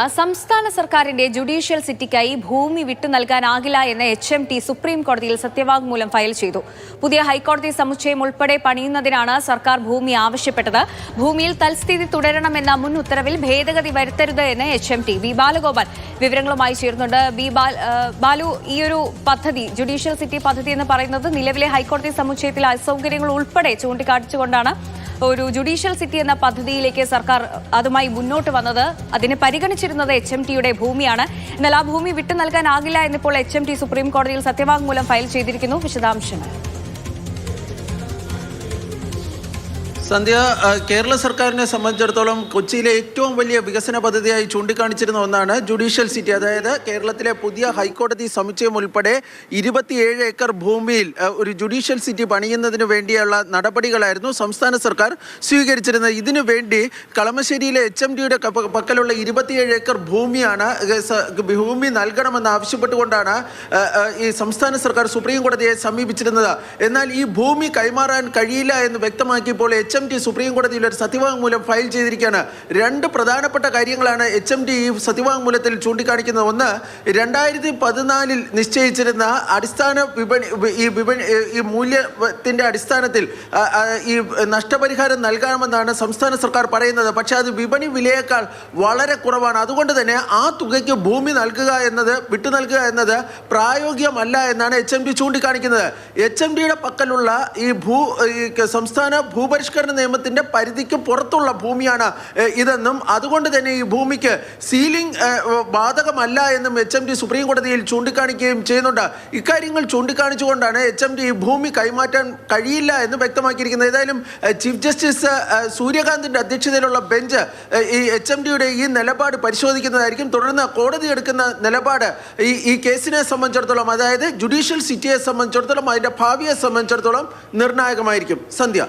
സംസ്ഥാന സർക്കാരിന്റെ ജുഡീഷ്യൽ സിറ്റിക്കായി ഭൂമി വിട്ടു നൽകാനാകില്ല എന്ന HMT സുപ്രീം കോടതിയിൽ സത്യവാങ്മൂലം ഫയൽ ചെയ്തു. പുതിയ ഹൈക്കോടതി സമുച്ചയം ഉൾപ്പെടെ പണിയുന്നതിനാണ് സർക്കാർ ഭൂമി ആവശ്യപ്പെട്ടത്. ഭൂമിയിൽ തൽസ്ഥിതി തുടരണമെന്ന മുൻ ഉത്തരവിൽ ഭേദഗതി വരുത്തരുത് എന്ന് HMT. വി ബാലഗോപാൽ വിവരങ്ങളുമായി ചേർന്നുണ്ട്. ബാലു, ഈ ഒരു പദ്ധതി, ജുഡീഷ്യൽ സിറ്റി പദ്ധതി എന്ന് പറയുന്നത് നിലവിലെ ഹൈക്കോടതി സമുച്ചയത്തിലെ അസൗകര്യങ്ങൾ ഉൾപ്പെടെ ചൂണ്ടിക്കാട്ടിച്ചുകൊണ്ടാണ് ഒരു ജുഡീഷ്യൽ സിറ്റി എന്ന പദ്ധതിയിലേക്ക് സർക്കാർ അതുമായി മുന്നോട്ട് വന്നത്. അതിന് പരിഗണിച്ചിരുന്നത് HMTയുടെ ഭൂമിയാണ്. എന്നാൽ ആ ഭൂമി വിട്ടു നൽകാനാകില്ല എന്നിപ്പോൾ HMT സുപ്രീം കോടതിയിൽ സത്യവാങ്മൂലം ഫയൽ ചെയ്തിരിക്കുന്നു. വിശദാംശങ്ങൾ. സന്ധ്യ, കേരള സർക്കാരിനെ സംബന്ധിച്ചിടത്തോളം കൊച്ചിയിലെ ഏറ്റവും വലിയ വികസന പദ്ധതിയായി ചൂണ്ടിക്കാണിച്ചിരുന്ന ഒന്നാണ് ജുഡീഷ്യൽ സിറ്റി. അതായത് കേരളത്തിലെ പുതിയ ഹൈക്കോടതി സമുച്ചയം ഉൾപ്പെടെ 27 ഏക്കർ ഭൂമിയിൽ ഒരു ജുഡീഷ്യൽ സിറ്റി പണിയുന്നതിന് വേണ്ടിയുള്ള നടപടികളായിരുന്നു സംസ്ഥാന സർക്കാർ സ്വീകരിച്ചിരുന്നത്. ഇതിനു വേണ്ടി കളമശ്ശേരിയിലെ HMTയുടെ പക്കലുള്ള 27 ഏക്കർ ഭൂമിയാണ് ഭൂമി നൽകണമെന്ന് ആവശ്യപ്പെട്ടുകൊണ്ടാണ് ഈ സംസ്ഥാന സർക്കാർ സുപ്രീം കോടതിയെ സമീപിച്ചിരുന്നത്. എന്നാൽ ഈ ഭൂമി കൈമാറാൻ കഴിയില്ല എന്ന് വ്യക്തമാക്കിയപ്പോൾ HMT സുപ്രീം കോടതിയിൽ ഒരു സത്യവാങ്മൂലം ഫയൽ ചെയ്തിരിക്കുകയാണ്. രണ്ട് പ്രധാനപ്പെട്ട കാര്യങ്ങളാണ് HMT ഈ സത്യവാങ്മൂലത്തിൽ ചൂണ്ടിക്കാണിക്കുന്നത്. ഒന്ന്, 2014 നിശ്ചയിച്ചിരുന്ന അടിസ്ഥാന ഈ മൂല്യത്തിന്റെ അടിസ്ഥാനത്തിൽ ഈ നഷ്ടപരിഹാരം നൽകാമെന്നാണ് സംസ്ഥാന സർക്കാർ പറയുന്നത്. പക്ഷേ അത് വിപണി വിലയേക്കാൾ വളരെ കുറവാണ്. അതുകൊണ്ട് തന്നെ ആ തുകയ്ക്ക് ഭൂമി നൽകുക എന്നത്, വിട്ടു നൽകുക എന്നത് പ്രായോഗികമല്ല എന്നാണ് HMT ചൂണ്ടിക്കാണിക്കുന്നത്. HMTയുടെ പക്കലുള്ള ഈ സംസ്ഥാന ഭൂപരിഷ്കരണ നിയമത്തിന്റെ പരിധിക്ക് പുറത്തുള്ള ഭൂമിയാണ് ഇതെന്നും അതുകൊണ്ട് തന്നെ ഈ ഭൂമിക്ക് സീലിംഗ് ബാധകമല്ല എന്നും HMT സുപ്രീം കോടതിയിൽ ചൂണ്ടിക്കാണിക്കുകയും ചെയ്യുന്നുണ്ട്. ഇക്കാര്യങ്ങൾ ചൂണ്ടിക്കാണിച്ചുകൊണ്ടാണ് HMT ഈ ഭൂമി കൈമാറ്റാൻ കഴിയില്ല എന്ന് വ്യക്തമാക്കിയിരിക്കുന്നത്. ഏതായാലും ചീഫ് ജസ്റ്റിസ് സൂര്യകാന്തിന്റെ അധ്യക്ഷതയിലുള്ള ബെഞ്ച് ഈ HMTയുടെ ഈ നിലപാട് പരിശോധിക്കുന്നതായിരിക്കും. തുടർന്ന് കോടതി എടുക്കുന്ന നിലപാട് ഈ കേസിനെ സംബന്ധിച്ചിടത്തോളം, അതായത് ജുഡീഷ്യൽ സിറ്റിയെ സംബന്ധിച്ചിടത്തോളം, അതിന്റെ ഭാവിയെ സംബന്ധിച്ചിടത്തോളം നിർണായകമായിരിക്കും. സന്ധ്യ.